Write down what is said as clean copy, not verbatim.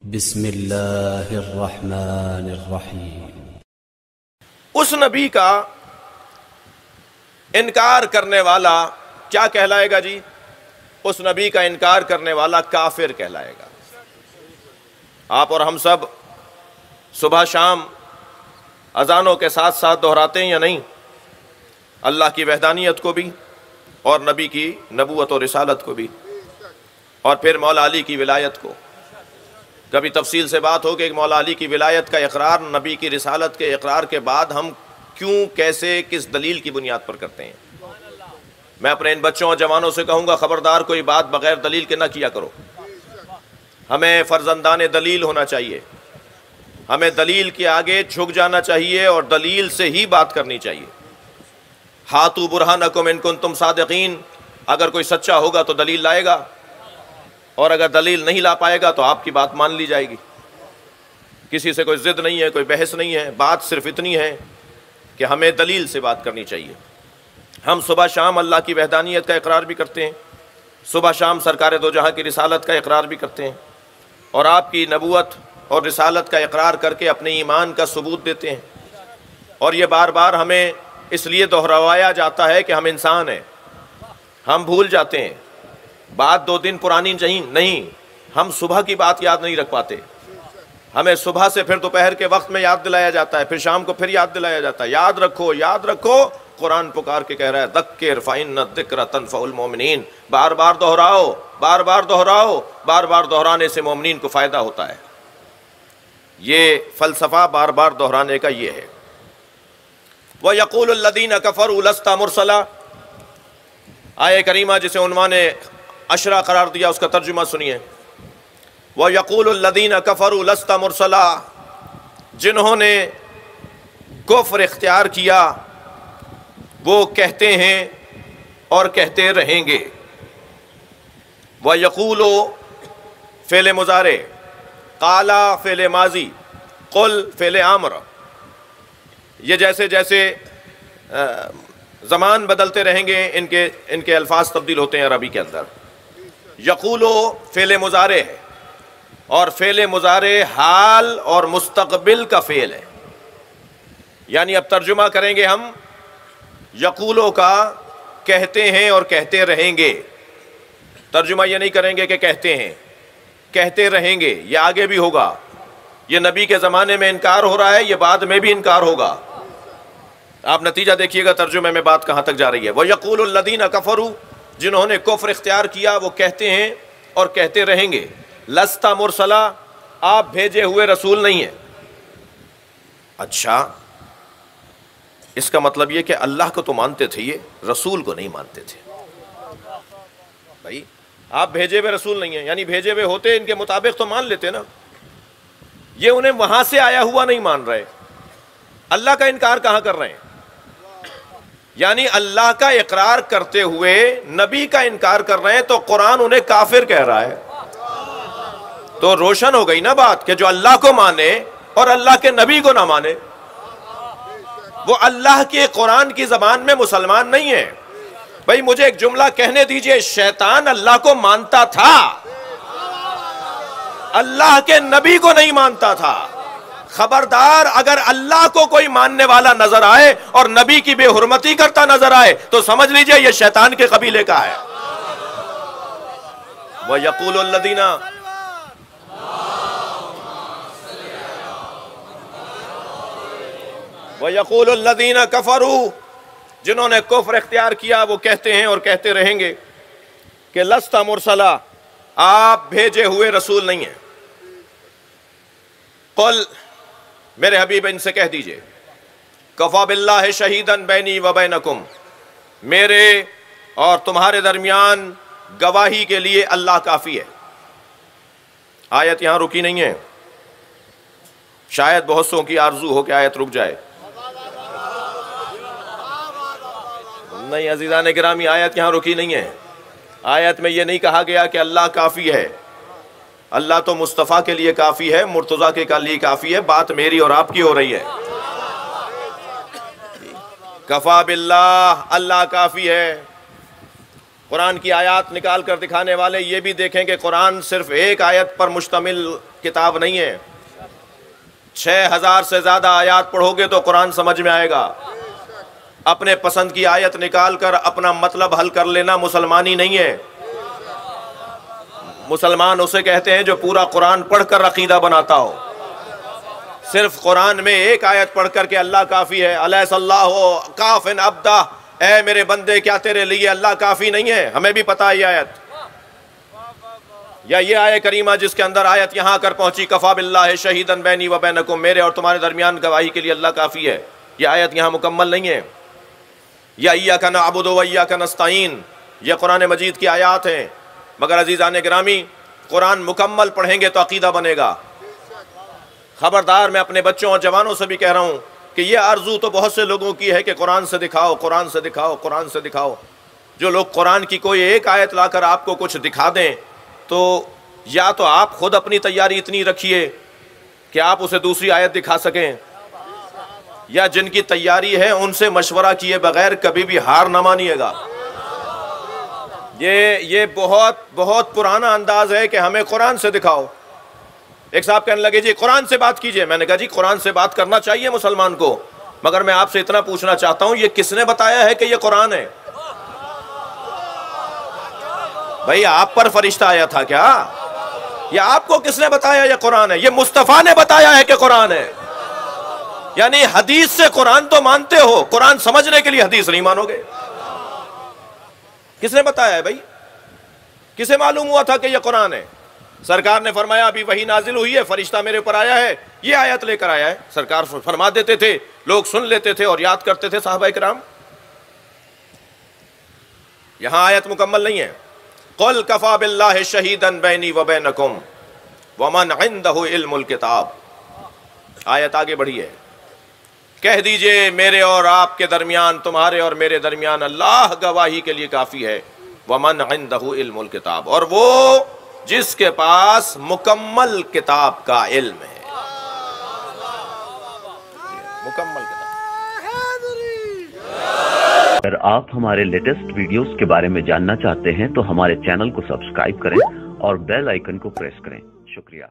بسم اللہ الرحمن الرحیم۔ اس نبی کا انکار کرنے والا کیا کہلائے گا جی؟ اس نبی کا انکار کرنے والا کافر کہلائے گا۔ آپ اور ہم سب صبح شام اذانوں کے ساتھ ساتھ دہراتے ہیں یا نہیں؟ اللہ کی وحدانیت کو بھی اور نبی کی نبوت اور رسالت کو بھی، اور پھر مولا علی کی ولایت کو۔ کبھی تفصیل سے بات ہو کہ مولا علی کی ولایت کا اقرار نبی کی رسالت کے اقرار کے بعد ہم کیوں، کیسے، کس دلیل کی بنیاد پر کرتے ہیں۔ میں اپنے ان بچوں اور جوانوں سے کہوں گا، خبردار کوئی بات بغیر دلیل کے نہ کیا کرو۔ ہمیں فرزندان دلیل ہونا چاہیے، ہمیں دلیل کے آگے جھک جانا چاہیے اور دلیل سے ہی بات کرنی چاہیے۔ ہاتھو برہانکم ان کنتم صادقین، اگر کوئی سچا ہوگا تو دلیل لائے گا، اور اگر دلیل نہیں لا پائے گا تو آپ کی بات مان لی جائے گی۔ کسی سے کوئی ضد نہیں ہے، کوئی بحث نہیں ہے، بات صرف اتنی ہے کہ ہمیں دلیل سے بات کرنی چاہیے۔ ہم صبح شام اللہ کی وحدانیت کا اقرار بھی کرتے ہیں، صبح شام سرکار دو جہاں کی رسالت کا اقرار بھی کرتے ہیں، اور آپ کی نبوت اور رسالت کا اقرار کر کے اپنے ایمان کا ثبوت دیتے ہیں۔ اور یہ بار بار ہمیں اس لیے دہرایا جاتا ہے کہ ہم انسان ہیں، ہم بھول جاتے ہیں، بات 2 دن پرانی نہیں، ہم صبح کی بات یاد نہیں رکھ پاتے، ہمیں صبح سے پھر دوپہر کے وقت میں یاد دلایا جاتا ہے، پھر شام کو پھر یاد دلایا جاتا ہے۔ یاد رکھو، قرآن پکار کے کہہ رہا ہے ذکر فإن الذکر تنفع المؤمنین، بار بار دہراؤ، بار بار دہراؤ، بار بار دہرانے سے مومنین کو فائدہ ہوتا ہے۔ یہ فلسفہ بار بار دہرانے کا یہ ہے۔ وَيَقُولُ الَّذِينَ كَفَرُوا لَسْتَ مُرْسَلًا، آیہ کریمہ جسے عنوان عشرہ قرار دیا، اس کا ترجمہ سنیے۔ وَيَقُولُ الَّذِينَ كَفَرُوا لَسْتَ مُرْسَلًا، جنہوں نے کفر اختیار کیا وہ کہتے ہیں اور کہتے رہیں گے۔ وَيَقُولُ فعل مضارع، قَالَ فعل ماضی، قُل فعل امر، یہ جیسے جیسے زمان بدلتے رہیں گے ان کے الفاظ تبدیل ہوتے ہیں عربی کے اندر۔ یقولو فعل مضارع ہے، اور فعل مضارع حال اور مستقبل کا فعل ہے، یعنی اب ترجمہ کریں گے ہم یقولو کا کہتے ہیں اور کہتے رہیں گے۔ ترجمہ یہ نہیں کریں گے کہ کہتے ہیں، کہتے رہیں گے، یہ آگے بھی ہوگا۔ یہ نبی کے زمانے میں انکار ہو رہا ہے، یہ بعد میں بھی انکار ہوگا۔ آپ نتیجہ دیکھیے گا ترجمے میں بات کہاں تک جا رہی ہے۔ وَيَقُولُ الَّذِينَ كَفَرُوا، جنہوں نے کفر اختیار کیا وہ کہتے ہیں اور کہتے رہیں گے، لست مرسلا، آپ بھیجے ہوئے رسول نہیں ہیں۔ اچھا، اس کا مطلب یہ کہ اللہ کو تو مانتے تھے، یہ رسول کو نہیں مانتے تھے۔ بھائی آپ بھیجے ہوئے رسول نہیں ہیں، یعنی بھیجے ہوئے ہوتے ان کے مطابق تو مان لیتے نا۔ یہ انہیں وہاں سے آیا ہوا نہیں مان رہے، اللہ کا انکار کہاں کر رہے ہیں؟ یعنی اللہ کا اقرار کرتے ہوئے نبی کا انکار کر رہے ہیں، تو قرآن انہیں کافر کہہ رہا ہے۔ تو روشن ہو گئی نا بات کہ جو اللہ کو مانے اور اللہ کے نبی کو نہ مانے وہ اللہ کے قرآن کی زبان میں مسلمان نہیں ہے۔ بھائی مجھے ایک جملہ کہنے دیجئے، شیطان اللہ کو مانتا تھا، اللہ کے نبی کو نہیں مانتا تھا۔ خبردار، اگر اللہ کو کوئی ماننے والا نظر آئے اور نبی کی بے حرمتی کرتا نظر آئے تو سمجھ لیجئے یہ شیطان کے قبیلے کا ہے۔ وَيَقُولُ الَّذِينَ، وَيَقُولُ الَّذِينَ كَفَرُوا، جنہوں نے کفر اختیار کیا وہ کہتے ہیں اور کہتے رہیں گے کہ لست مرسلا، آپ بھیجے ہوئے رسول نہیں ہیں۔ قل، میرے حبیب ان سے کہہ دیجئے، کفا باللہ شہیدن بینی و بینکم، میرے اور تمہارے درمیان گواہی کے لیے اللہ کافی ہے۔ آیت یہاں رکی نہیں ہے، شاید بہت سو کی آرزو ہو کہ آیت رک جائے۔ نہیں عزیزان گرامی، آیت یہاں رکی نہیں ہے۔ آیت میں یہ نہیں کہا گیا کہ اللہ کافی ہے، اللہ تو مصطفیٰ کے لیے کافی ہے، مرتضیٰ کے لیے کافی ہے، بات میری اور آپ کی ہو رہی ہے۔ کفا باللہ، اللہ کافی ہے، قرآن کی آیات نکال کر دکھانے والے یہ بھی دیکھیں کہ قرآن صرف ایک آیت پر مشتمل کتاب نہیں ہے، 6000 سے زیادہ آیات پڑھو گے تو قرآن سمجھ میں آئے گا۔ اپنے پسند کی آیت نکال کر اپنا مطلب حل کر لینا مسلمانی نہیں ہے۔ مسلمان اسے کہتے ہیں جو پورا قرآن پڑھ کر عقیدہ بناتا ہو۔ صرف قرآن میں ایک آیت پڑھ کر کے اللہ کافی ہے، الیس اللہ کافٍ عبدہ، اے میرے بندے کیا تیرے لیے اللہ کافی نہیں ہے؟ ہمیں بھی پتا ہے یہ آیت، یا یہ آیت کریمہ جس کے اندر آیت یہاں کر پہنچی کفا باللہ شہیدن بینی و بینکم، میرے اور تمہارے درمیان گواہی کے لیے اللہ کافی ہے، یہ آیت یہاں مکمل نہیں ہے۔ یا ایاک نعبد و ایاک نستعین، یہ قرآن مجید کی آیات ہیں، مگر عزیزان گرامی قرآن مکمل پڑھیں گے تو عقیدہ بنے گا۔ خبردار، میں اپنے بچوں اور جوانوں سے بھی کہہ رہا ہوں کہ یہ آرزو تو بہت سے لوگوں کی ہے کہ قرآن سے دکھاؤ، قرآن سے دکھاؤ، قرآن سے دکھاؤ۔ جو لوگ قرآن کی کوئی ایک آیت لا کر آپ کو کچھ دکھا دیں تو یا تو آپ خود اپنی تیاری اتنی رکھیے کہ آپ اسے دوسری آیت دکھا سکیں، یا جن کی تیاری ہے ان سے مشورہ کیے بغیر کبھی بھی ہار نہ مانیے گا۔ یہ بہت بہت پرانا انداز ہے کہ ہمیں قرآن سے دکھاؤ۔ ایک صاحب کہنے لگے جی قرآن سے بات کیجئے، میں نے کہا جی قرآن سے بات کرنا چاہیے مسلمان کو، مگر میں آپ سے اتنا پوچھنا چاہتا ہوں یہ کس نے بتایا ہے کہ یہ قرآن ہے؟ بھئی آپ پر فرشتہ آیا تھا کیا؟ یا آپ کو کس نے بتایا یہ قرآن ہے؟ یہ مصطفیٰ نے بتایا ہے کہ قرآن ہے۔ یعنی حدیث سے قرآن تو مانتے ہو، قرآن سمجھنے کے لیے حدیث نہیں مانو گے۔ کس نے بتایا ہے بھئی؟ کسے معلوم ہوا تھا کہ یہ قرآن ہے؟ سرکار نے فرمایا ابھی وحی نازل ہوئی ہے، فرشتہ میرے اوپر آیا ہے، یہ آیت لے کر آیا ہے۔ سرکار فرما دیتے تھے، لوگ سن لیتے تھے اور یاد کرتے تھے صحابہ کرام۔ یہاں آیت مکمل نہیں ہے۔ قل کفا باللہ شہیدا بینی و بینکم ومن عندہ علم الکتاب، آیت آگے بڑھی ہے، کہہ دیجئے میرے اور آپ کے درمیان، تمہارے اور میرے درمیان اللہ گواہی کے لیے کافی ہے، ومن عندہ علم الکتاب، اور وہ جس کے پاس مکمل کتاب کا علم ہے، مکمل کتاب۔ اگر آپ ہمارے لیٹسٹ ویڈیوز کے بارے میں جاننا چاہتے ہیں تو ہمارے چینل کو سبسکرائب کریں اور بیل آئیکن کو پریس کریں۔ شکریہ۔